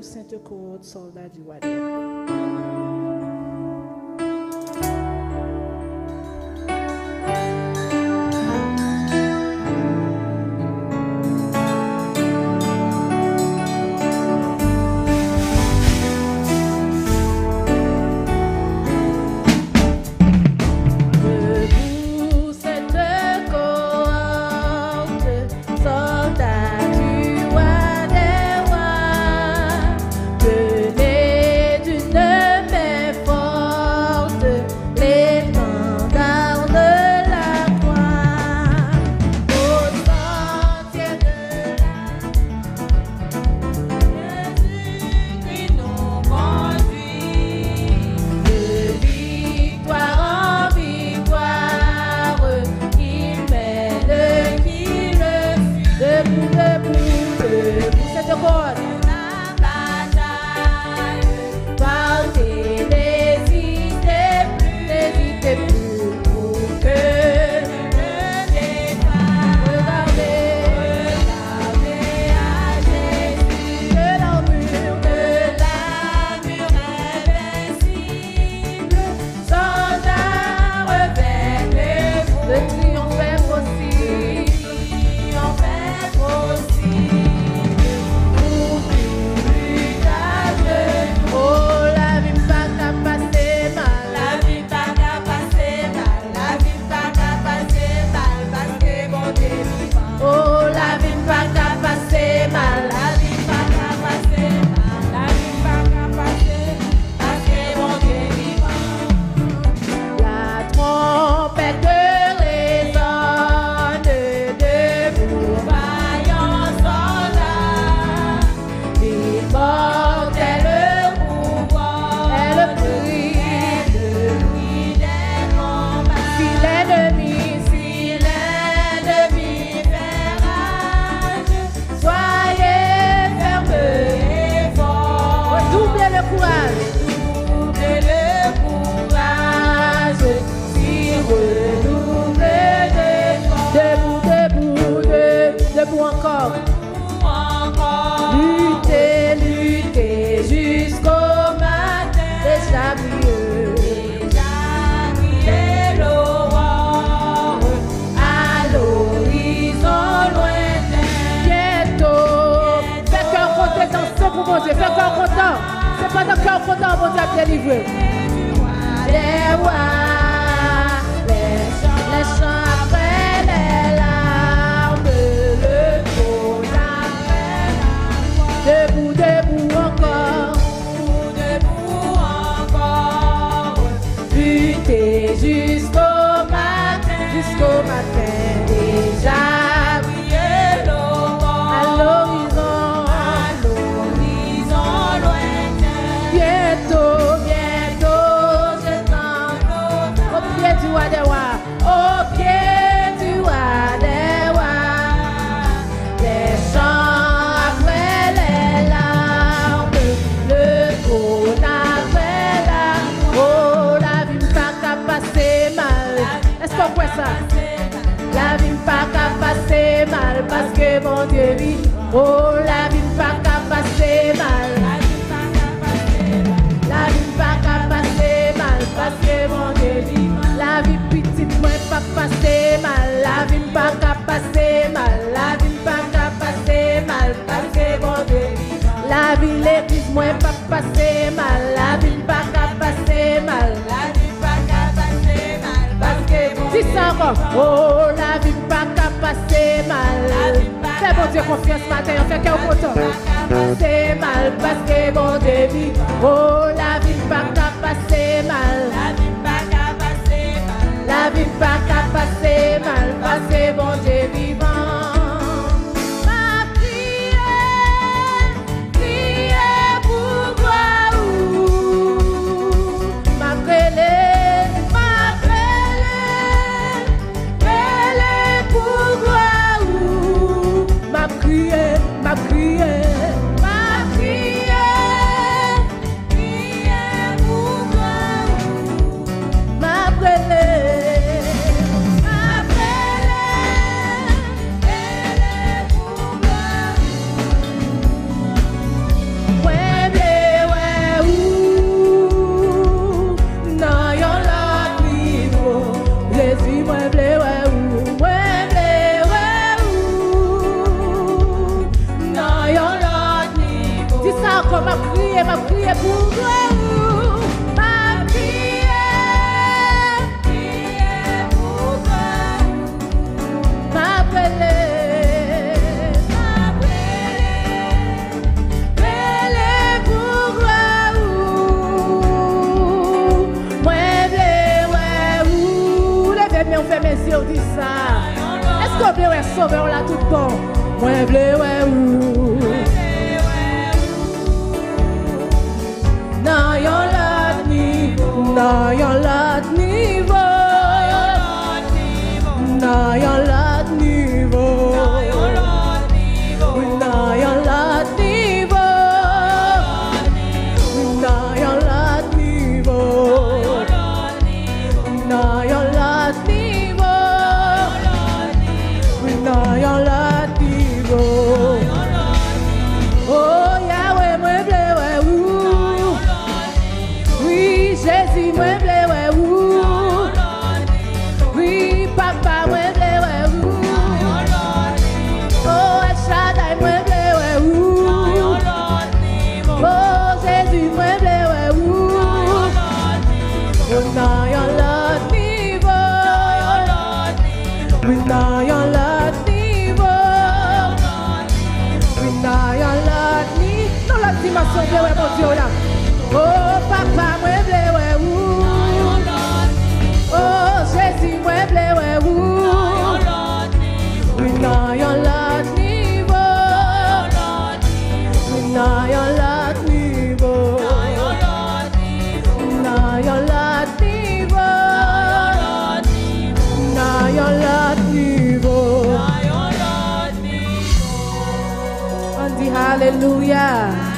Sainte-Claude, soldat du roi. La vie pas qu'à passer mal parce que mon Dieu vit. Oh, la vie pas qu'à passer mal. La vie pas qu'à passer mal parce que mon Dieu vit. La vie petite moi pas passer mal. La vie pas qu'à passer mal. La vie pas qu'à passer mal parce que mon Dieu vit. La vie l'église moi pas passer mal. La vie pas qu'à passer mal. La vie pas qu'à passer mal parce que mon Dieu vit. Oh, la vie pas qu'à passer mal. Fais bon Dieu confiance matin, on fait qu'un content. Passer mal parce que mon Dieu vit. Oh, la vie pas qu'à passer mal. La vie pas qu'à passer mal. La vie pas qu'à passer mal parce que mon Dieu vivant. encore m'a prié pour toi. M'a prié pour toi. M'a prié pour toi. On fait mes yeux, on dit ça. Est-ce qu'on veut sauver, on l'a tout bon? Moi, je veux, non, yon l'autre niveau. Non, yon l'autre niveau. Non, yon l'autre niveau. Non, yon l'autre niveau. Non, yon l'autre niveau. Non, yon l'autre niveau. Non, yon l'autre oh Yahweh, moi bleu, oui, Jésus, moi bleu, oui, Papa, moi bleu, oh El Shaddai, moi bleu, oh Jésus, moi bleu, oh now your love niveau, we now your love. Dimension bleu, mon Dieu, là. Oh, papa, moi bleu, oh, Jésus, moi bleu, we know your love niveau. We know your love niveau. We know your love niveau. We know your love niveau. On dit Hallelujah.